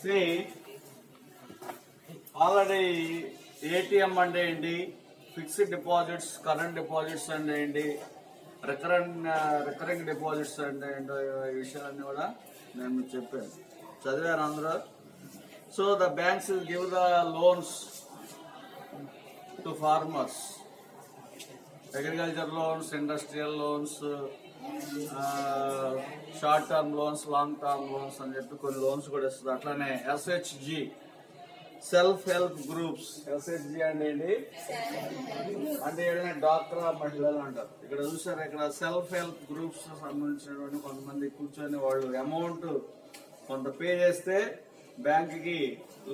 See, already ATM అంటే ఏంటి, fixed deposits, current deposits అంటే ఏంటి, రికరింగ్ డిపాజిట్స్ అంటే ఏంటో ఈ విషయాలన్నీ కూడా నేను మీకు చెప్పాను, చదివాను అందరూ. So the banks give the loans to farmers, agriculture loans, industrial loans, short term loans, long term loans అని చెప్పి కొన్ని లోన్స్ కూడా ఇస్తుంది. అట్లానే SHG, self help groups. SHG అంటే ఏంటి అంటే ఏదైనా డాక్టర్ మహిళలు అంటారు. ఇక్కడ చూసారు, ఇక్కడ సెల్ఫ్ హెల్ప్ గ్రూప్స్ సంబంధించినటువంటి కొంతమంది కూర్చొని వాళ్ళు అమౌంట్ కొంత పే చేస్తే బ్యాంక్ కి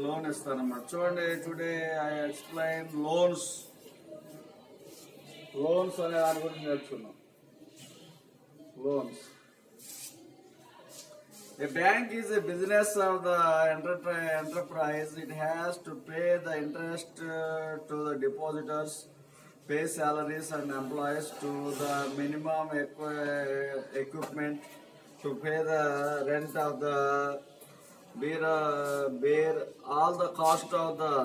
లోన్ ఇస్తారన్నమాట. చూడండి, టుడే ఐ ఎక్స్ప్లెయిన్ లోన్స్ అనే దాని గురించి నేర్చుకున్నాం. Loans. A bank is a business of the enterprise. It has to pay the interest to the depositors, pay salaries and employees to the minimum equipment, to pay the rent of the bear all the cost of the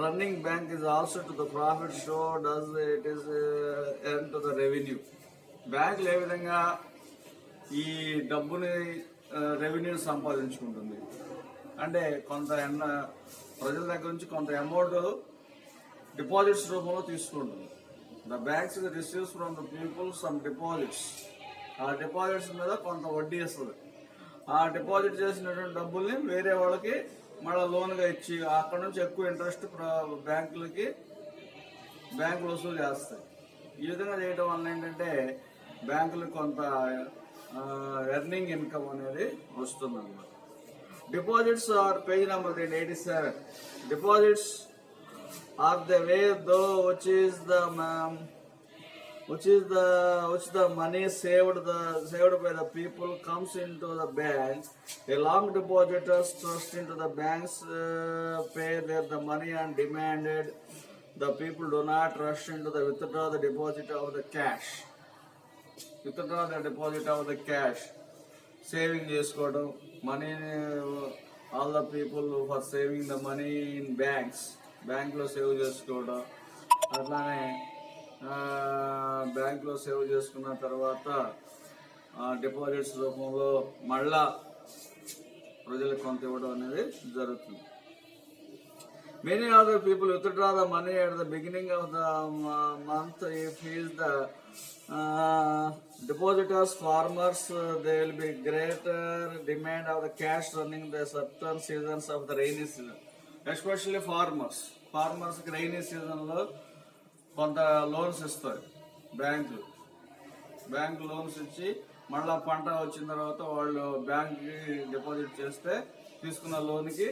running bank is also to the profit, so does it is earn to the revenue. బ్యాంకులు ఏ విధంగా ఈ డబ్బుని రెవెన్యూని సంపాదించుకుంటుంది అంటే కొంత ప్రజల దగ్గర నుంచి కొంత అమౌంట్ డిపాజిట్స్ రూపంలో తీసుకుంటుంది. The banks receives from the people some deposits. ఆ డిపాజిట్స్ మీద కొంత వడ్డీ ఇస్తుంది. ఆ డిపాజిట్ చేసినటువంటి డబ్బుల్ని వేరే వాళ్ళకి మళ్ళీ లోన్గా ఇచ్చి అక్కడ నుంచి ఎక్కువ ఇంట్రెస్ట్ బ్యాంకులు వసూలు చేస్తాయి. ఈ విధంగా చేయడం వల్ల ఏంటంటే బ్యాంకులకు కొంత ఎర్నింగ్ ఇన్కమ్ అనేది వస్తుంది అన్నమాట. Deposits are page number 87. Deposits are the way though which the money saved by the people comes into the bank. A long depositors trust into the banks, pay the money and demanded. The people do not rush into the withdraw the deposit of the cash. Saving చేసుకోవడం, money, all the people for saving the money in banks, బ్యాంక్లో save చేసుకోవడం. అట్లానే బ్యాంక్లో save చేసుకున్న తర్వాత deposits రూపంలో మళ్ళా ప్రజలకు కొంత ఇవ్వడం అనేది జరుగుతుంది. Many other people withdraw the money at the beginning of the month. If he is the depositors, farmers, there will be greater demand of the cash running the certain seasons of the rainy season. Especially farmers rainy season లో కొంత loans ఇస్తారు bank loans ఇచ్చి మళ్ళా పంట వచ్చిన తర్వాత వాళ్ళు బ్యాంక్కి డిపాజిట్ చేస్తే తీసుకున్న లోన్కి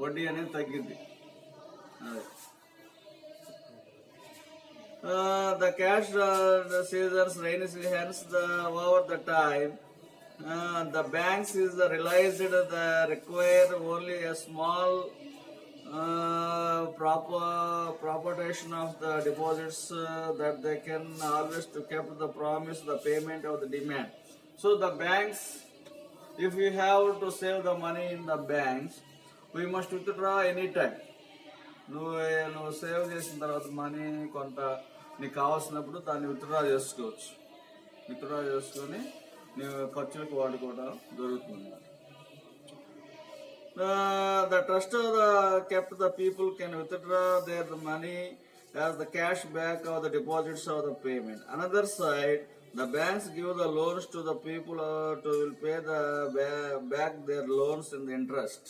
వడ్డీ అనేది తగ్గింది. The cash the seasons rainy seasons over the time the banks is realized the require only a small proportion of the deposits that they can always to keep the promise the payment of the demand. So the banks, if we have to save the money in the banks, we must withdraw any time. నువ్వు save చేసిన తర్వాత money కొంత నీకు కావాల్సినప్పుడు దాన్ని withdraw చేసుకొని నువ్వు ఖర్చులకు వాడుకోవడం జరుగుతుంది. The trust of the kept the people can withdraw their money as the cash back of the deposits of the payment. Another side, the banks give the loans to the people to will pay the back their loans in the interest.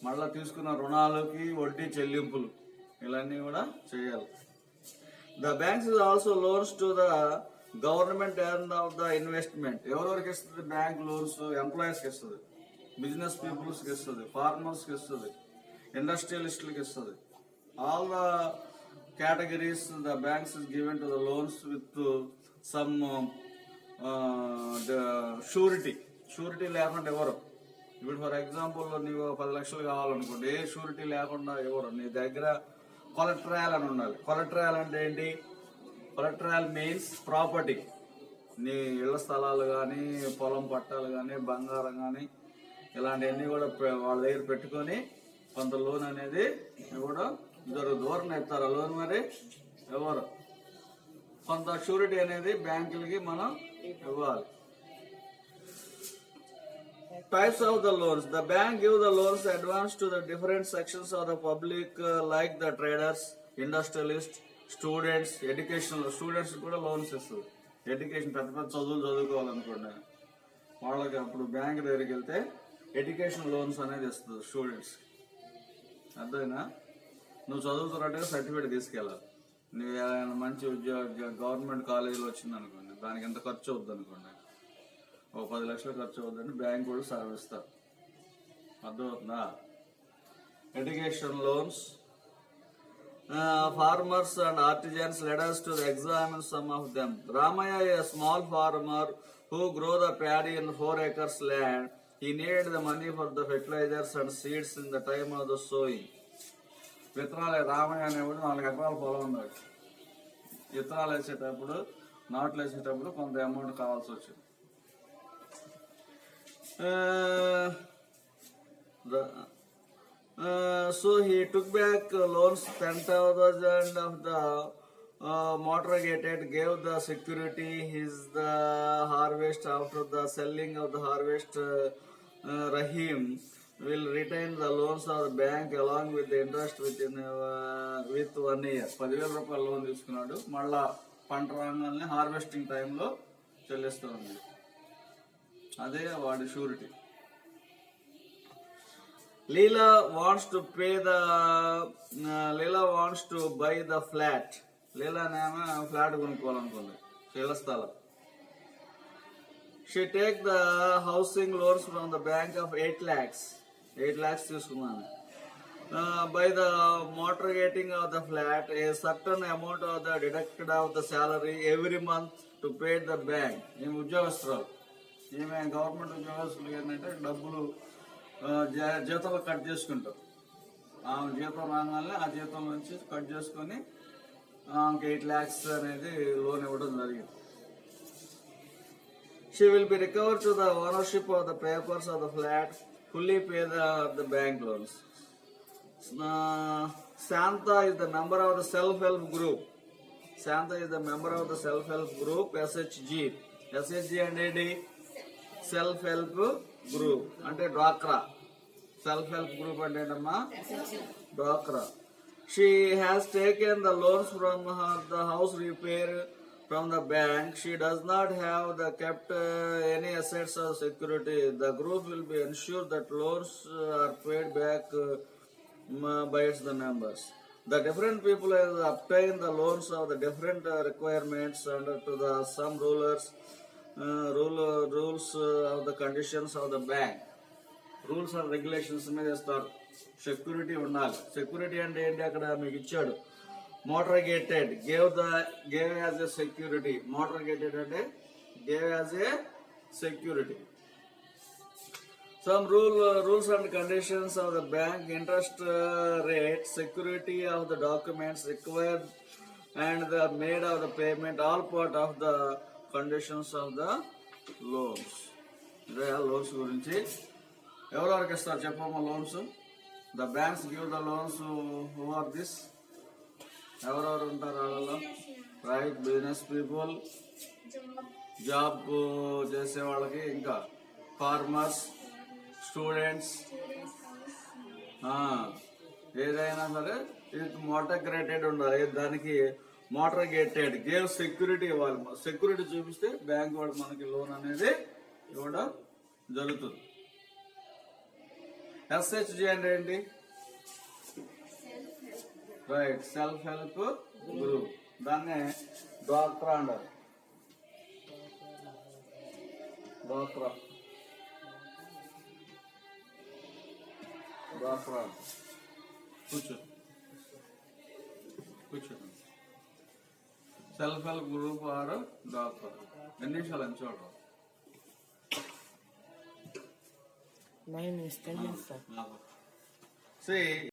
మళ్ళా తీసుకున్న రుణాలకి వడ్డీ చెల్లింపులు ఇవన్నీ కూడా చేయాలి. The banks is also loans to the government and of the investment. ఎవరెవరికి ఇస్తుంది బ్యాంక్ లోన్స్? ఎంప్లాయీస్కి ఇస్తుంది, బిజినెస్ పీపుల్స్కి ఇస్తుంది, ఫార్మర్స్కి ఇస్తుంది, ఇండస్ట్రియలిస్టులకి ఇస్తుంది. All the categories the banks is given to the loans with some surety లేకుండా ఎవరు. ఇప్పుడు ఫర్ ఎగ్జాంపుల్ నీకు 10 లక్షలు కావాలనుకోండి, ఏ షూరిటీ లేకుండా ఎవరు. నీ దగ్గర కొలెటరల్ అని ఉండాలి. కొలెటరల్ అంటే ఏంటి? Collateral means property. నీ ఇళ్ల స్థలాలు కానీ, పొలం పట్టాలు కానీ, బంగారం కానీ ఇలాంటివన్నీ కూడా వాళ్ళ దగ్గర పెట్టుకొని కొంత లోన్ అనేది ఇవ్వడం జరుగుతుంది. ఎవరిని ఇస్తారా లోన్? మరి ఎవరు? కొంత షూరిటీ అనేది బ్యాంకులకి మనం ఇవ్వాలి. Types of the loans. The bank gives the loans advance to the different sections of the public, like the traders, industrialists, students, educational students కూడా లోన్స్ ఇస్తుంది. ఎడ్యుకేషన్ పెద్ద పెద్ద చదువులు చదువుకోవాలనుకోండి వాళ్ళకి అప్పుడు బ్యాంక్ దగ్గరికి వెళ్తే ఎడ్యుకేషన్ లోన్స్ అనేది ఇస్తుంది స్టూడెంట్స్. అర్థమైనా? నువ్వు చదువుతున్నట్టుగా సర్టిఫికేట్ తీసుకెళ్ళాలి. నువ్వు ఏదైనా మంచి గవర్నమెంట్ కాలేజీలో వచ్చింది అనుకోండి, దానికి ఎంత ఖర్చు అవుద్ది అనుకోండి, ఒక 10 లక్షలు ఖర్చు అవుతుందని బ్యాంక్ కూడా సాగిస్తారు. అర్థమవుతుందా? Education loans. Farmers and artisans, let us to examine some of them. Ramaya, a small farmer who grow the paddy in 4 acres land, he needed the money for the fertilizers and seeds in the time of the sowing. విత్తనాలు రామయ్య అనేవాడు 4 ఎకరాల పొలం ఉన్నాడు. విత్తనాలు వేసేటప్పుడు, నాట్లు వేసేటప్పుడు కొంత అమౌంట్ కావాల్సి వచ్చింది. So he took back loans 10,000 of the mortgated, gave the security his the harvest. After the selling of the harvest, Rahim will retain the loans of the bank along with the interest with 1 year. 10,000 రూపాయలు loan తీసుకున్నాడు, మళ్ళా పంట రాగానే harvesting టైంలో చెల్లిస్తూ ఉంది. అదే వాడి surety. Leela wants to buy the flat. Leela నేమో ఫ్లాట్ కొనుక్కోవాలనుకుంది, ఇళ్ల స్థలం. She take the housing loans from the bank of 8 lakhs. 8 lakhs తీసుకున్నాను. By the mortgaging of the flat, a certain amount of the deducted of the salary every month to pay the bank. ఈమె ఉద్యోగస్తురాలు. ఈమె government ఉద్యోగస్తులు ఏంటంటే డబ్బులు జీతాలు cut చేసుకుంటారు. ఆమె జీతం రాగానే ఆ జీతం నుంచి కట్ చేసుకొని ఆమెకి 8 lakhs అనేది లోన్ ఇవ్వడం జరిగింది. She will be recovered to the ownership of the papers of the flat, fully pay the bank loans. Santa is the member of the self-help group. Santa is the member of the self-help group SHG. SHG అంటే self-help group అంటే డ్వాక్రా. Self-help group అంటే ఏంటమ్మా? డ్వాక్రా. She has taken the loans from the house repair from the bank. She does not have kept any assets or security. The group will be ensured that loans are paid back by the members. The different people have obtained the loans of the different requirements under to the some rules of the conditions of the bank. Rules and regulations మీద ఇస్తారు. Security ఉండాలి. Security అంటే ఏంటి? అక్కడ మీకు ఇచ్చాడు మోటర్గేటెడ్, gave as a security. మోటర్గేటెడ్ అంటే gave as a security. Some rules and conditions of the bank, interest rate, security of the documents required and the made of the payment, all part of the conditions of the loans. ఇదే loans గురించి. ఎవరెవరికి ఇస్తారు చెప్పమ్మా loans? The banks give the loans. Who are this? ఎవరెవరు ఉంటారు వాళ్ళలో? Right, business people, job చేసే వాళ్ళకి, ఇంకా ఫార్మర్స్, స్టూడెంట్స్, ఏదైనా సరే ఇది మోటర్గేటెడ్ ఉండాలి. దానికి మోటర్గేటెడ్ గేవ్ సెక్యూరిటీ ఇవ్వాలి. సెక్యూరిటీ చూపిస్తే బ్యాంక్ వాడు మనకి లోన్ అనేది ఇవ్వడం జరుగుతుంది. ఎస్హెచ్జి అంటే ఏంటి? Right, self help group. దాన్నే డ్వాక్రా అంటారు. డ్వాక్రా కూర్చో. సెల్ఫ్ హెల్ప్ గ్రూప్ ఆర్ డ్వాక్రా. ఎన్ని నిమిషాలు అని చూడరు. 9 minutes, 10 minutes. See